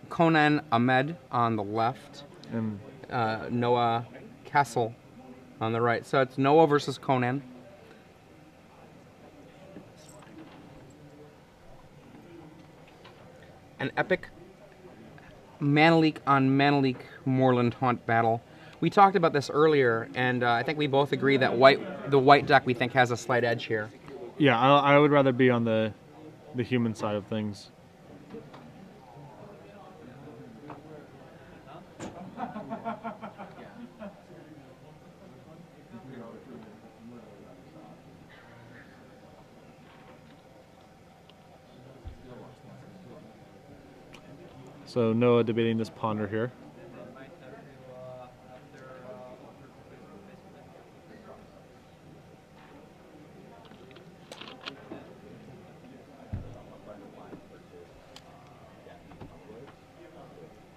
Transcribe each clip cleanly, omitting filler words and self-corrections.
Konan Ahmed on the left, And Noah Koessel on the right. So it's Noah versus Konan. An epic Manalik on Manalik Moorland Haunt battle. We talked about this earlier, and I think we both agree that the white deck we think has a slight edge here. yeah, I would rather be on the human side of things. So Noah debating this ponder here.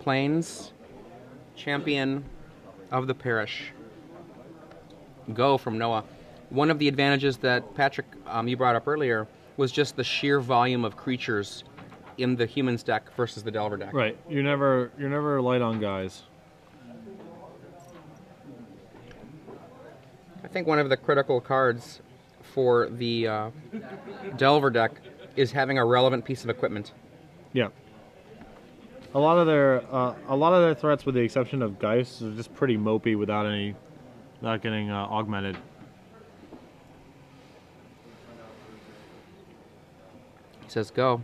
Plains, champion of the parish. Go from Noah. One of the advantages that Patrick, you brought up earlier, was just the sheer volume of creatures in the humans deck versus the Delver deck. Right, you're never light on guys. I think one of the critical cards for the Delver deck is having a relevant piece of equipment. Yeah. A lot of their threats, with the exception of Geist, are just pretty mopey without getting augmented. He says go.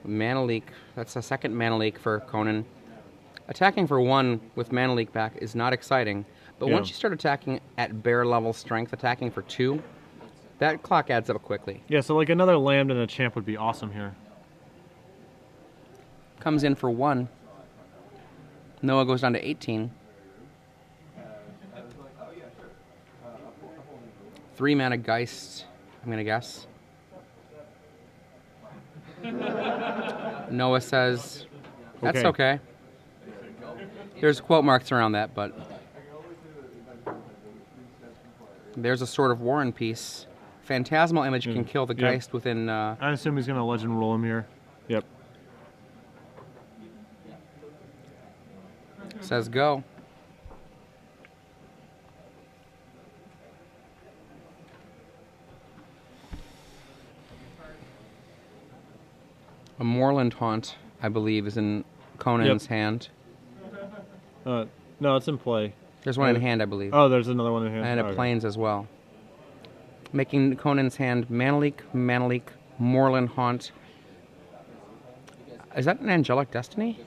Mana Leak. That's a second Mana Leak for Konan. Attacking for 1 with Mana Leak back is not exciting, but once you start attacking at bear level strength, attacking for 2, that clock adds up quickly. Yeah, so like another Lambda and a Champ would be awesome here. Comes in for 1. Noah goes down to 18. 3 mana Geist, I'm going to guess. Noah says, that's okay. There's quote marks around that, but there's a Sword of Warren piece. Phantasmal Image can kill the Geist within... I assume he's going to legend roll him here. Yep. Says go. A Moorland Haunt, I believe, is in Conan's hand. No, it's in play. There's one in hand, I believe. Oh, there's another one in hand. And a Plains as well. Making Conan's hand Mana Leak, Moorland Haunt. Is that an Angelic Destiny?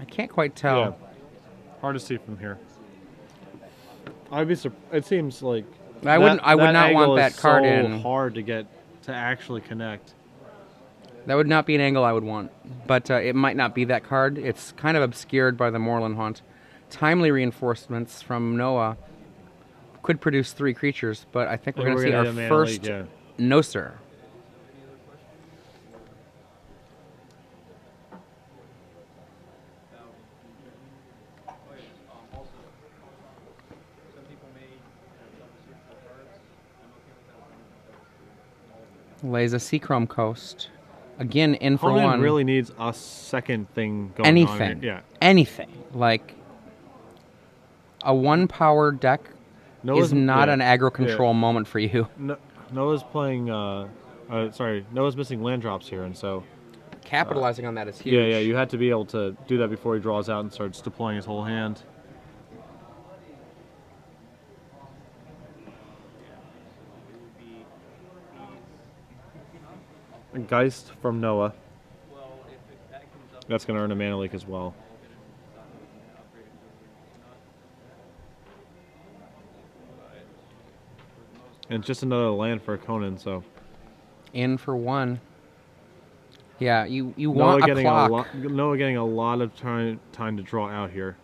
I can't quite tell. Yeah. Hard to see from here. I'd be surprised. It seems like I would not want that card in. Hard to get to actually connect. That would not be an angle I would want, but it might not be that card. It's kind of obscured by the Moorland Haunt. Timely Reinforcements from Noah could produce 3 creatures, but I think we're going to see our first No Sir. Lays a Seachrome Coast. Again, in for Konan 1. Really needs a second thing going Anything. on here. Yeah. Anything. Like, a 1-power deck is not an aggro control moment for you. Noah's playing... Noah's missing land drops here, and so... Capitalizing on that is huge. Yeah, you had to be able to do that before he draws out and starts deploying his whole hand. Geist from Noah. That's going to earn a Mana Leak as well. And just another land for Konan, so... In for 1. Yeah, you want a clock. Noah getting a lot of time to draw out here.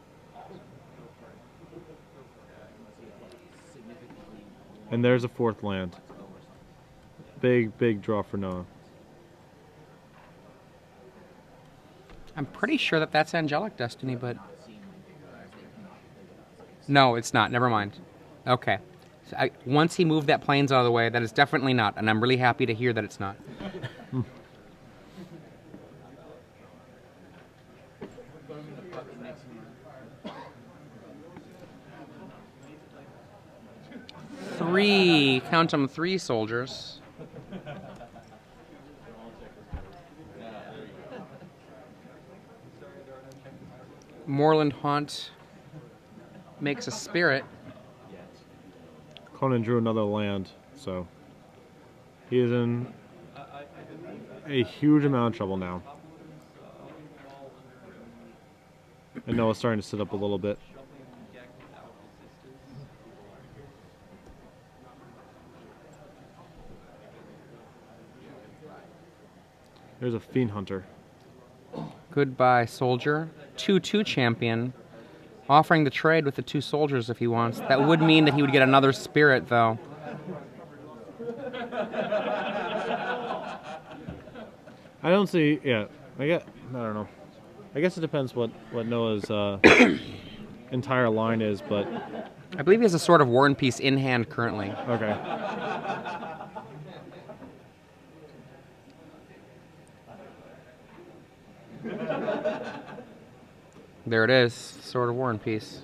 And there's a 4th land. Big draw for Noah. I'm pretty sure that that's Angelic Destiny, but... No, it's not. Never mind. Okay. So once he moved that planes out of the way, that is definitely not, and I'm really happy to hear that it's not. Count them, 3 soldiers. Moorland Haunt makes a spirit. Konan drew another land, so he is in a huge amount of trouble now. And Noah's starting to sit up a little bit. There's a Fiend Hunter. Goodbye, soldier. 2/2 champion. Offering the trade with the 2 soldiers if he wants. That would mean that he would get another spirit, though. I don't see. Yeah, I don't know. I guess it depends what Noah's entire line is, but I believe he has a Sword of War and Peace in hand currently. okay. There it is, Sword of War and Peace.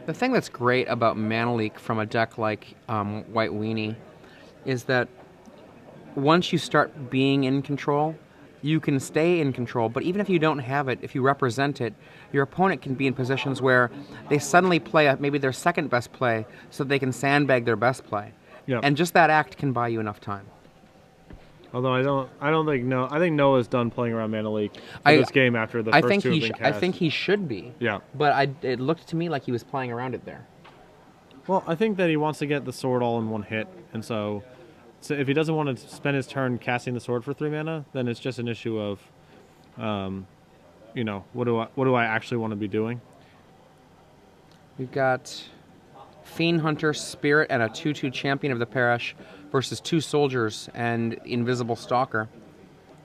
The thing that's great about Mana Leak from a deck like White Weenie is that once you start being in control, you can stay in control, but even if you don't have it, if you represent it, your opponent can be in positions where they suddenly play maybe their second best play so they can sandbag their best play. Yeah. And just that act can buy you enough time. Although I don't think I think Noah's done playing around Mana Leak for this game after the first 2 have been cast. I think he should be. Yeah. But it looked to me like he was playing around it there. Well, I think that he wants to get the sword all in one hit, and so if he doesn't want to spend his turn casting the sword for 3 mana, then it's just an issue of, you know, what do I actually want to be doing? We've got Fiend Hunter, Spirit, and a 2/2 champion of the parish versus 2 soldiers and Invisible Stalker.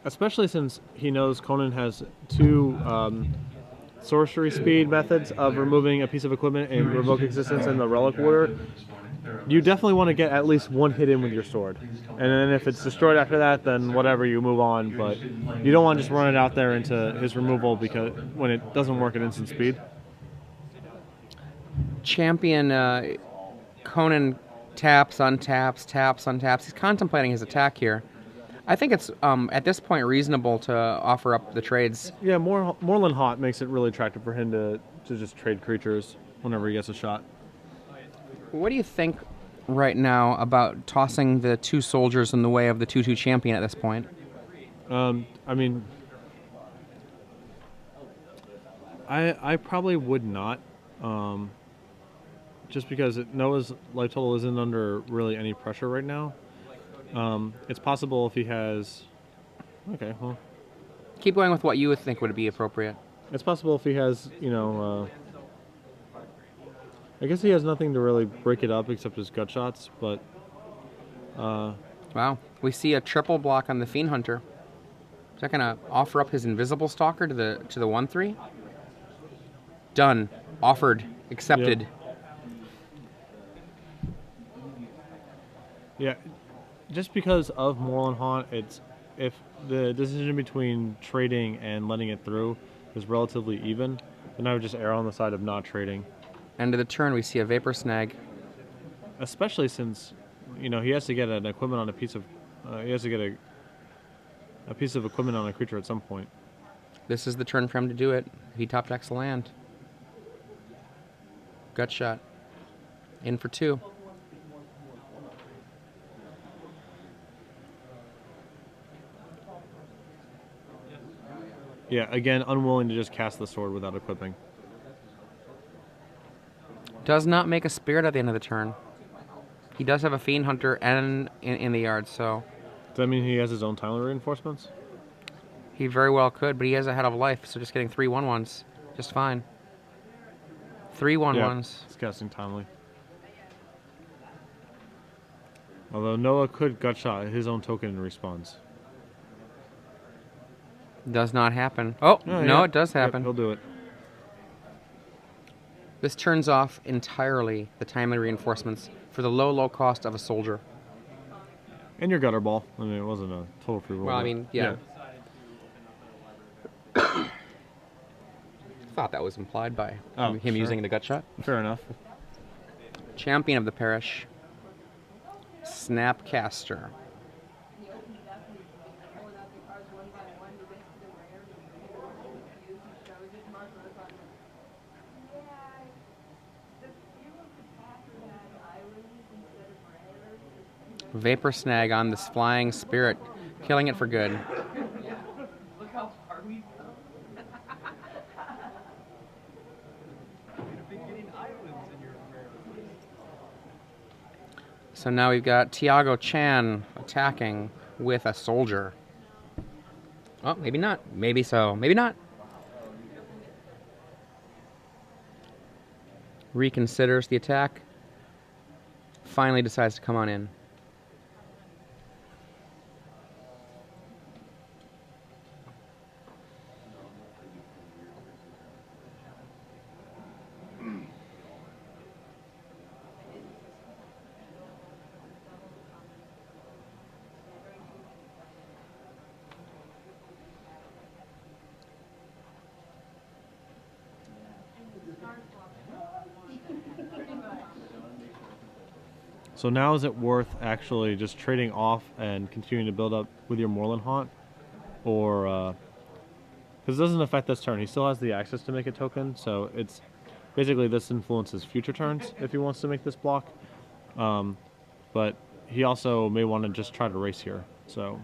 Especially since he knows Konan has 2 sorcery speed methods of removing a piece of equipment and revoke existence in the relic order. You definitely want to get at least 1 hit in with your sword. And then if it's destroyed after that, then whatever, you move on. But you don't want to just run it out there into his removal because when it doesn't work at instant speed. Champion Konan taps, untaps. He's contemplating his attack here. I think it's, at this point, reasonable to offer up the trades. Yeah, Moorland Haunt makes it really attractive for him to just trade creatures whenever he gets a shot. What do you think right now about tossing the 2 soldiers in the way of the 2/2 champion at this point? I mean, I probably would not, just because Noah's life total isn't under really any pressure right now. It's possible if he has... Okay, well... Keep going with what you would think would be appropriate. It's possible if he has, you know... I guess he has nothing to really break it up except his gut shots, but... Wow. We see a triple block on the Fiend Hunter. Is that going to offer up his Invisible Stalker to the 1/3? Done. Offered. Accepted. Yep. Yeah, just because of Moorland Haunt, if the decision between trading and letting it through is relatively even, then I would just err on the side of not trading. End of the turn, we see a Vapor Snag. Especially since, you know, he has to get an equipment on a piece of, he has to get a piece of equipment on a creature at some point. This is the turn for him to do it. He top decks the land. Gut shot. In for 2. Yeah, again, unwilling to just cast the sword without equipping. Does not make a spirit at the end of the turn. He does have a Fiend Hunter and in the yard, so... Does that mean he has his own Tiling Reinforcements? He very well could, but he has a Head of Life, so just getting 3 1/1s. just fine. 3/1/1s. It's casting timely. Although Noah could gut shot his own token in response. Does not happen. Oh, no, it does happen. Yep, he'll do it. This turns off entirely the timely reinforcements for the low cost of a soldier. And your gutter ball. I mean, it wasn't a total free roll. Well, I mean, yeah. Thought that was implied by him sure. using the gut shot. Fair enough. Champion of the parish, Snapcaster. Vapor Snag on this flying spirit, killing it for good. Look how far we've So now we've got Tiago Chan attacking with a soldier. Oh, maybe not. Maybe so. Maybe not. Reconsiders the attack. Finally decides to come on in. So now is it worth actually just trading off and continuing to build up with your Moreland Haunt? Or, because it doesn't affect this turn. He still has the access to make a token, so it's basically this influences future turns if he wants to make this block. But he also may want to just try to race here, so.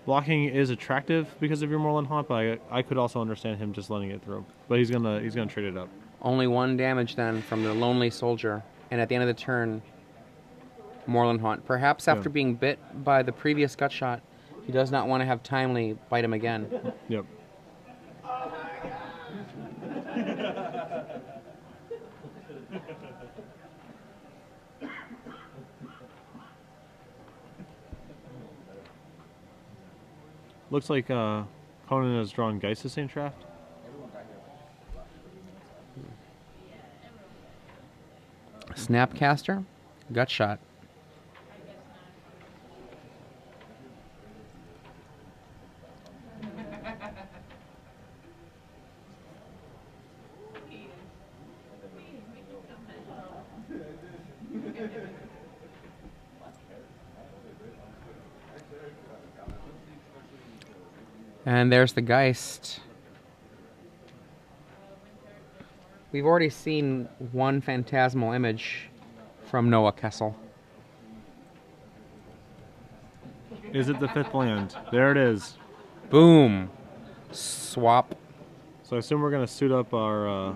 Blocking is attractive because of your Moreland Haunt, but I could also understand him just letting it through. But he's gonna trade it up. Only 1 damage then from the lonely soldier, and at the end of the turn, Moreland Haunt. Perhaps after being bit by the previous gut shot, he does not want to have timely bite him again. Yep. Looks like Konan has drawn Geist's Saint Draft. Snapcaster, gut shot. And there's the Geist. We've already seen one phantasmal image from Noah Koessel. Is it the 5th land? There it is. Boom. Swap. So I assume we're gonna suit up our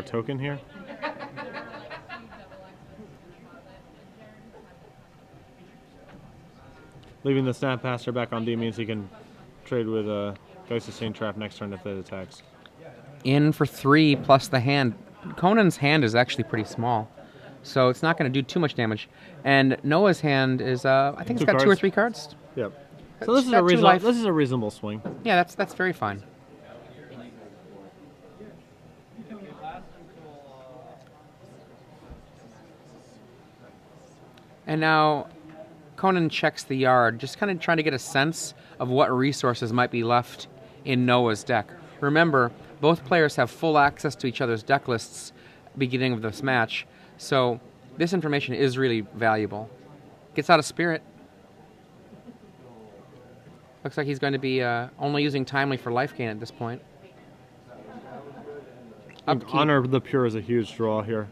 token here. Leaving the Snapcaster back on D means he can trade with Geist's Saint Trap next turn if it attacks. In for 3 plus the hand. Conan's hand is actually pretty small, so it's not going to do too much damage. And Noah's hand is, I think it's got 2 or 3 cards. Yep. So this is got 2 life. this is a reasonable swing. Yeah, that's very fine. And now Konan checks the yard, just kind of trying to get a sense of what resources might be left in Noah's deck. Remember, both players have full access to each other's deck lists beginning of this match, so this information is really valuable. Gets out of Spirit. Looks like he's going to be only using Timely for life gain at this point. Upkeep. Honor the Pure is a huge draw here.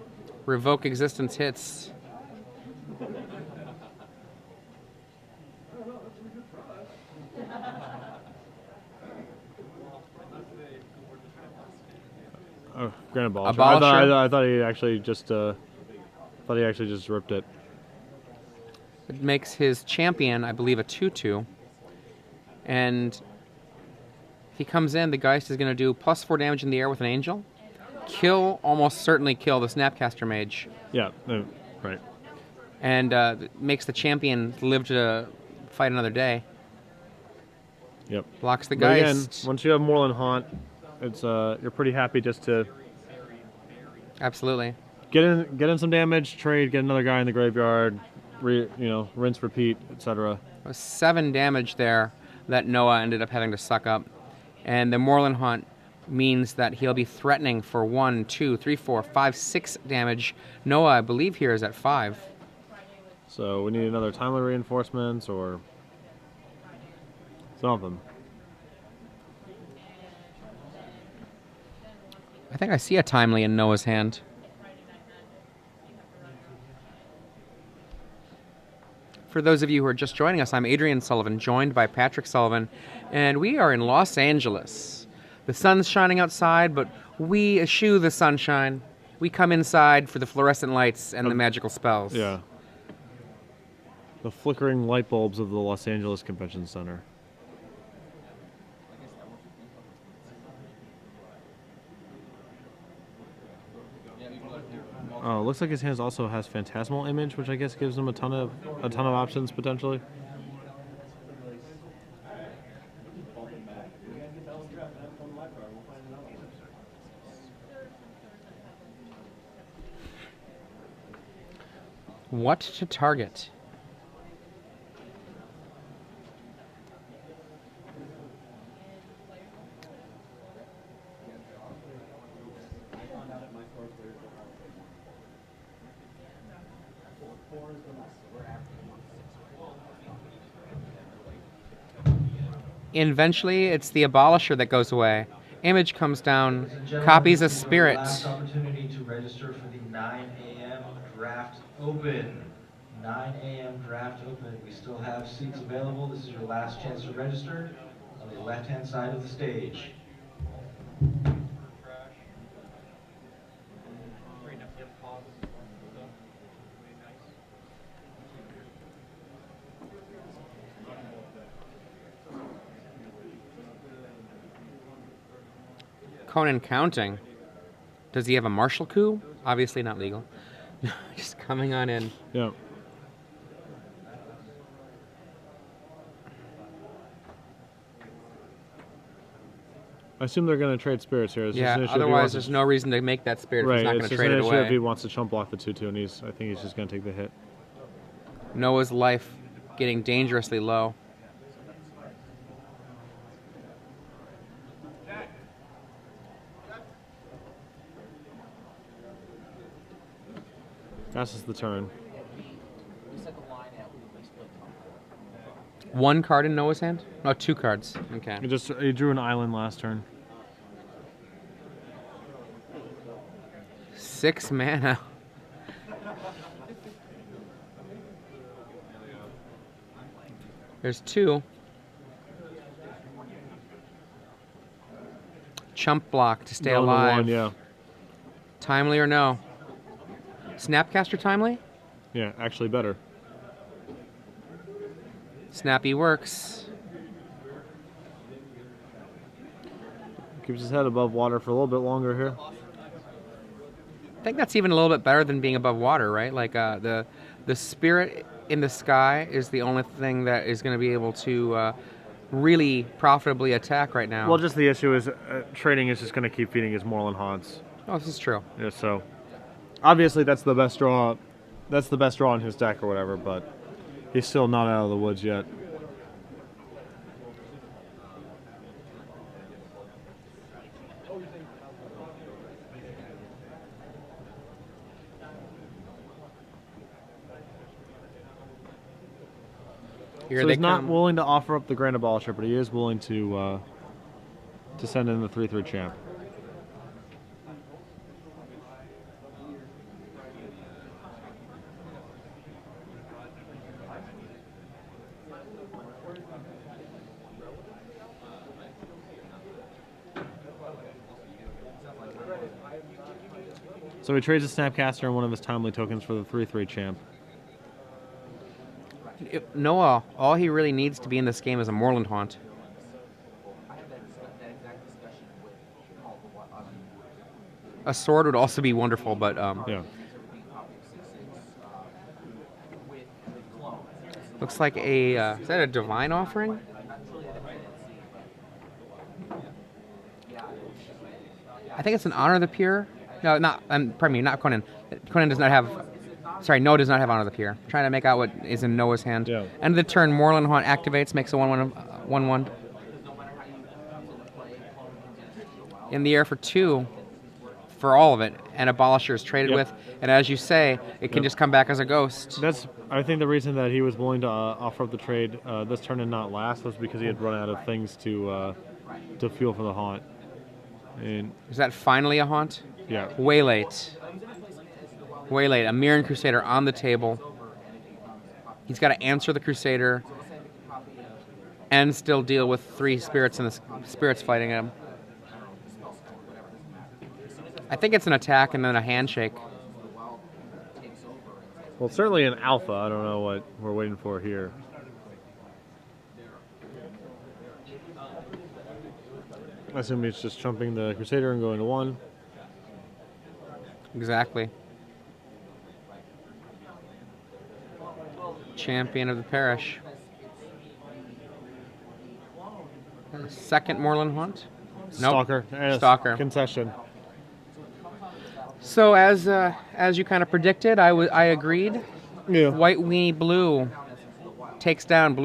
Revoke Existence hits. Oh, Granite Ball. Abolisher. I thought he actually just ripped it. It makes his champion, I believe, a 2/2. And He comes in, the Geist is going to do +4 damage in the air with an Angel. Almost certainly kill the Snapcaster Mage. Yeah, right. And makes the champion live to fight another day. Yep. Blocks the But again, Geist. once you have Moreland Haunt, it's you're pretty happy just to Absolutely. get in some damage, trade, get another guy in the graveyard, rinse, repeat, etc. 7 damage there that Noah ended up having to suck up. And the Moreland Haunt means that he'll be threatening for 1, 2, 3, 4, 5, 6 damage. Noah, I believe, here is at 5. So we need another timely reinforcements or something. I think I see a timely in Noah's hand. For those of you who are just joining us, I'm Adrian Sullivan, joined by Patrick Sullivan, and we are in Los Angeles. The sun's shining outside, but we eschew the sunshine. We come inside for the fluorescent lights and the magical spells. Yeah. The flickering light bulbs of the Los Angeles Convention Center. Oh, looks like his hands also has Phantasmal Image, which I guess gives him a ton of options potentially. What to target? Eventually, it's the Abolisher that goes away. Image comes down, copies a spirit. Last opportunity to register for the 9 a.m. draft open. 9 a.m. draft open. We still have seats available. This is your last chance to register on the left-hand side of the stage. Konan counting. Does he have a martial coup? Obviously not legal. Just coming on in. Yeah. I assume they're going to trade spirits here. It's just an issue if he Otherwise wants there's to- no reason to make that spirit if Right, he's not it's going to just trade an it issue if he away. wants to chump block the 2/2, and I think he's just going to take the hit. Noah's life getting dangerously low. Passes the turn. One card in Noah's hand? No, 2 cards. Okay. He drew an island last turn. 6 mana. There's 2. Chump block to stay No, the alive. one, yeah. Timely or no? Snapcaster timely? Yeah, actually better. Snappy works. Keeps his head above water for a little bit longer here. I think that's even a little bit better than being above water, right? Like the spirit in the sky is the only thing that is going to be able to really profitably attack right now. Well, just the issue is trading is just going to keep feeding his Moreland Haunts. Oh, this is true. Yeah, so obviously that's the best draw. That's the best draw in his deck or whatever, but he's still not out of the woods yet. Here So they he's not come. willing to offer up the Grand Abolisher, but he is willing to send in the 3/3 champ. So he trades a Snapcaster and one of his timely tokens for the 3/3 champ. Noah, all he really needs to be in this game is a Moreland Haunt. A sword would also be wonderful, but Yeah. looks like a is that a divine offering? I think it's an honor of the pure. No, not. Pardon me, not Konan. Konan does not have. Sorry, Noah does not have honor of the pure. I'm trying to make out what is in Noah's hand. Yeah. End of the turn, Moreland Haunt activates, makes a 1/1. In the air for 2, for all of it, and Abolisher is traded Yep. with. And as you say, it can Yep. just come back as a ghost. That's, I think, the reason that he was willing to offer up the trade this turn and not last was because he had run out of things to fuel for the haunt. And Is that finally a haunt? yeah, Way late. Way late. A Mirren Crusader on the table. He's got to answer the Crusader and still deal with 3 spirits and the spirits fighting him. I think it's an attack and then a handshake. well, certainly an alpha. I don't know what we're waiting for here. I assume he's just trumping the Crusader and going to 1. Exactly. Champion of the parish. Second Moreland Haunt? Nope. Stalker. Stalker. Concession. So as you kind of predicted, I agreed. Yeah. White Weenie Blue takes down Blue